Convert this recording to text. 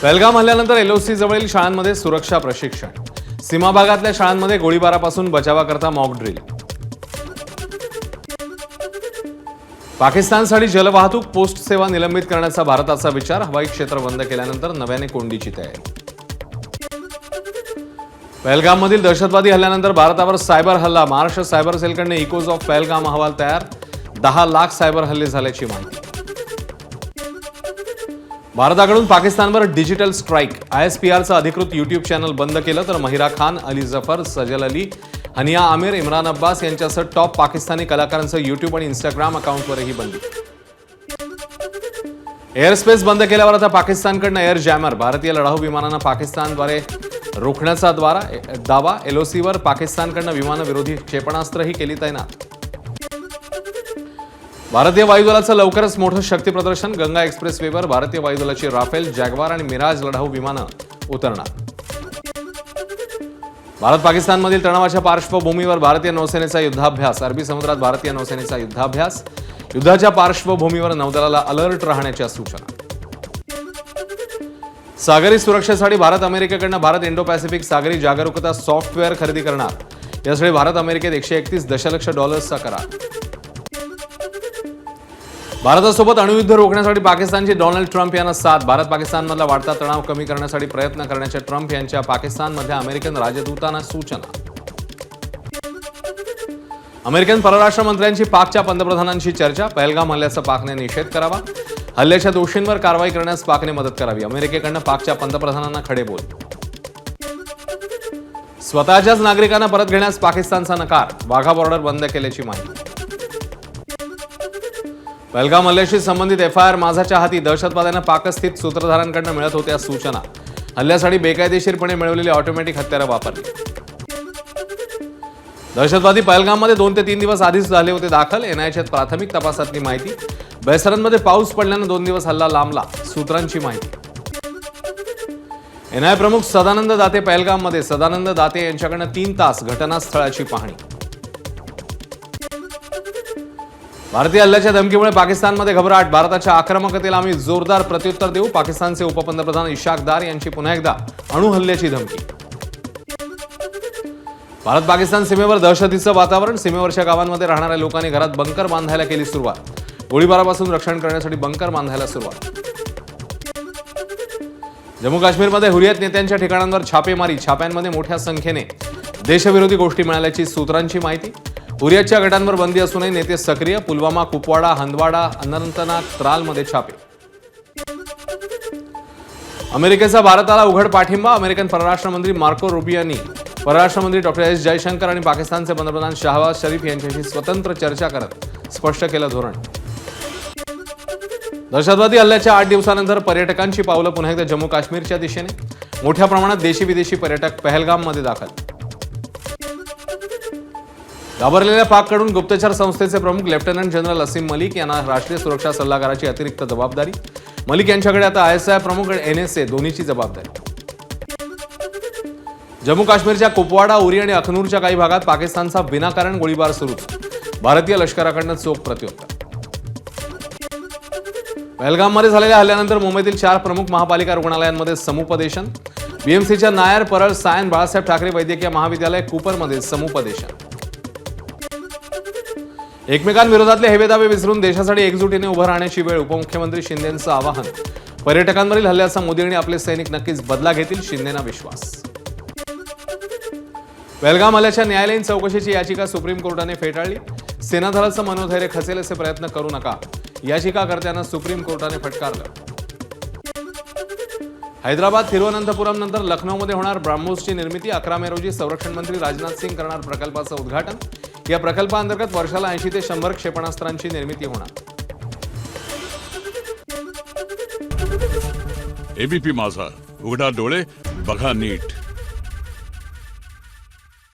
पहलगाम हल्ल्यानंतर एलओसी जवळील शाळांमध्ये सुरक्षा प्रशिक्षण, सीमा भागातल्या शाळांमध्ये गोळीबारापासून बचावाकरता मॉक ड्रिल. पाकिस्तानसाठी जलवाहतूक पोस्ट सेवा निलंबित करण्याचा भारताचा विचार, हवाई क्षेत्र बंद केल्यानंतर नव्याने कोंडीची तयारी. पहलगाममधील दहशतवादी हल्ल्यानंतर भारतावर सायबर हल्ला, महाराष्ट्र सायबर सेलकडे इकोज ऑफ पहलगाम अहवाल तयार, 10 लाख सायबर हल्ले झाल्याची माहिती. भारताकडून पाकिस्तानवर डिजिटल स्ट्राईक, ISPRचं अधिकृत युट्यूब चॅनल बंद केलं, तर महिरा खान, अली जफर, सजल अली, हनिया आमिर, इम्रान अब्बास यांच्यासह टॉप पाकिस्तानी कलाकारांचं युट्यूब आणि इंस्टाग्राम अकाउंटवरही बंदी. एअर स्पेस बंद केल्यावर आता पाकिस्तानकडनं एअर जॅमर, भारतीय लढाऊ विमानांना पाकिस्तानद्वारे रोखण्याचा दावा, एलओसीवर पाकिस्तानकडनं विमानविरोधी क्षेपणास्त्रही केली तैनात. भारतीय वायुदलाचं लवकरच मोठं शक्ती प्रदर्शन, गंगा एक्सप्रेसवेवर भारतीय वायुदलाची राफेल, जॅग्वार आणि मिराज लढाऊ विमानं उतरणार. भारत पाकिस्तानमधील तणावाच्या पार्श्वभूमीवर भारतीय नौसेनेचा युद्धाभ्यास, अरबी समुद्रात भारतीय नौसेनेचा युद्धाभ्यास, युद्धाच्या पार्श्वभूमीवर नौदलाला अलर्ट राहण्याच्या सूचना. सागरी सुरक्षेसाठी भारत अमेरिकेकडनं भारत इंडो पॅसिफिक सागरी जागरूकता सॉफ्टवेअर खरेदी करणार, यासाठी भारत अमेरिकेत $131 दशलक्ष करार. भारतासोबत अणुयुद्ध रोखण्यासाठी पाकिस्तानची डोनाल्ड ट्रम्प यांना साथ, भारत पाकिस्तानमधला वाढता तणाव कमी करण्यासाठी प्रयत्न करण्याच्या ट्रम्प यांच्या पाकिस्तानमध्ये अमेरिकन राजदूतांना सूचना. अमेरिकन परराष्ट्र मंत्र्यांची पाकच्या पंतप्रधानांशी चर्चा, पहलगाम हल्ल्याचा पाकने निषेध करावा, हल्ल्याच्या दोषींवर कारवाई करण्यास पाकने मदत करावी, अमेरिकेकडनं पाकच्या पंतप्रधानांना खडेबोल. स्वतःच्याच नागरिकांना परत घेण्यास पाकिस्तानचा नकार, वाघा बॉर्डर बंद केल्याची माहिती. पहलगाम हल्ल्याशी संबंधित FIR माझाच्या हाती, दहशतवाद्यांना पाकस्थित सूत्रधारांकडून मिळत होत्या सूचना, हल्ल्यासाठी बेकायदेशीरपणे मिळवलेली ऑटोमॅटिक हत्यारं वापरली. दहशतवादी पहलगाममध्ये 2 ते 3 दिवस आधीच झाले होते दाखल, NIAच्या प्राथमिक तपासातली माहिती. बेसरनमध्ये पाऊस पडल्यानं 2 दिवस हल्ला लांबला, सूत्रांची माहिती. NIA प्रमुख सदानंद दाते पहलगाममध्ये, सदानंद दाते यांच्याकडनं 3 तास घटनास्थळाची पाहणी. भारतीय हल्ल्याच्या धमकीमुळे पाकिस्तानमध्ये घबराट, भारताच्या आक्रमकतेला आम्ही जोरदार प्रत्युत्तर देऊ, पाकिस्तानचे उपपंतप्रधान इशाक दार यांची पुन्हा एकदा अणु हल्ल्याची धमकी. भारत पाकिस्तान सीमेवर दहशतीचं वातावरण, सीमेवरच्या गावांमध्ये राहणाऱ्या लोकांनी घरात बंकर बांधायला केली सुरुवात, गोळीबारापासून रक्षण करण्यासाठी बंकर बांधायला सुरुवात. जम्मू काश्मीरमध्ये हुरियत नेत्यांच्या ठिकाणांवर छापेमारी, छाप्यांमध्ये मोठ्या संख्येने देशविरोधी गोष्टी मिळाल्याची सूत्रांची माहिती. हुरियतच्या गटांवर बंदी असूनही नेते सक्रिय, पुलवामा, कुपवाडा, हंदवाडा, अनंतनाग, त्रालमध्ये छापे. अमेरिकेचा भारताला उघड पाठिंबा, अमेरिकन परराष्ट्र मंत्री मार्को रुबियो यांनी परराष्ट्र मंत्री डॉक्टर S जयशंकर आणि पाकिस्तानचे पंतप्रधान शहबाज शरीफ यांच्याशी स्वतंत्र चर्चा करत स्पष्ट केलं धोरण. दहशतवादी हल्ल्याच्या 8 दिवसानंतर पर्यटकांची पावलं पुन्हा एकदा जम्मू काश्मीरच्या दिशेने, मोठ्या प्रमाणात देशी विदेशी पर्यटक पहलगाममध्ये दाखल. घाबरलेल्या पाककडून गुप्तचर संस्थेचे प्रमुख लेफ्टनंट जनरल असीम मलिक यांना राष्ट्रीय सुरक्षा सल्लागाराची अतिरिक्त जबाबदारी. मलिक यांच्याकडे आता ISI प्रमुख आणि NSA दोन्हीची जबाबदारी. जम्मू काश्मीरच्या कुपवाडा, उरी आणि अखनूरच्या काही भागात पाकिस्तानचा विनाकारण गोळीबार सुरूच, भारतीय लष्कराकडनं चोख प्रत्युत्तर. पहलगाममध्ये झालेल्या हल्ल्यानंतर मुंबईतील 4 प्रमुख महापालिका रुग्णालयांमध्ये समुपदेशन, BMCच्या नायर, परळ, सायन, बाळासाहेब ठाकरे वैद्यकीय महाविद्यालय, कूपरमध्ये समुपदेशन. एकमेकांविरोधातले हेवेदावे विसरून देशासाठी एकजुटीने उभं राहण्याची वेळ, उपमुख्यमंत्री शिंदेंचं आवाहन. पर्यटकांवरील हल्ल्याचा मोदी आणि आपले सैनिक नक्कीच बदला घेतील, शिंदेंना विश्वास. पहलगाम हल्ल्याच्या न्यायालयीन चौकशीची याचिका सुप्रीम कोर्टाने फेटाळली, सेनादलाचं मनोधैर्य खचेल असे प्रयत्न करू नका, याचिकाकर्त्यांना सुप्रीम कोर्टाने फटकारलं. हैदराबाद, तिरुवनंतपुरम नंतर लखनौमध्ये होणार ब्रह्मोसची निर्मिती, 11 मे रोजी संरक्षण मंत्री राजनाथ सिंग करणार प्रकल्पाचं उद्घाटन. या प्रकल्पाअंतर्गत वर्षाला 80 ते 100 क्षेपणास्त्रांची निर्मिती होणार. ABP माझा, उघडा डोळे बघा नीट.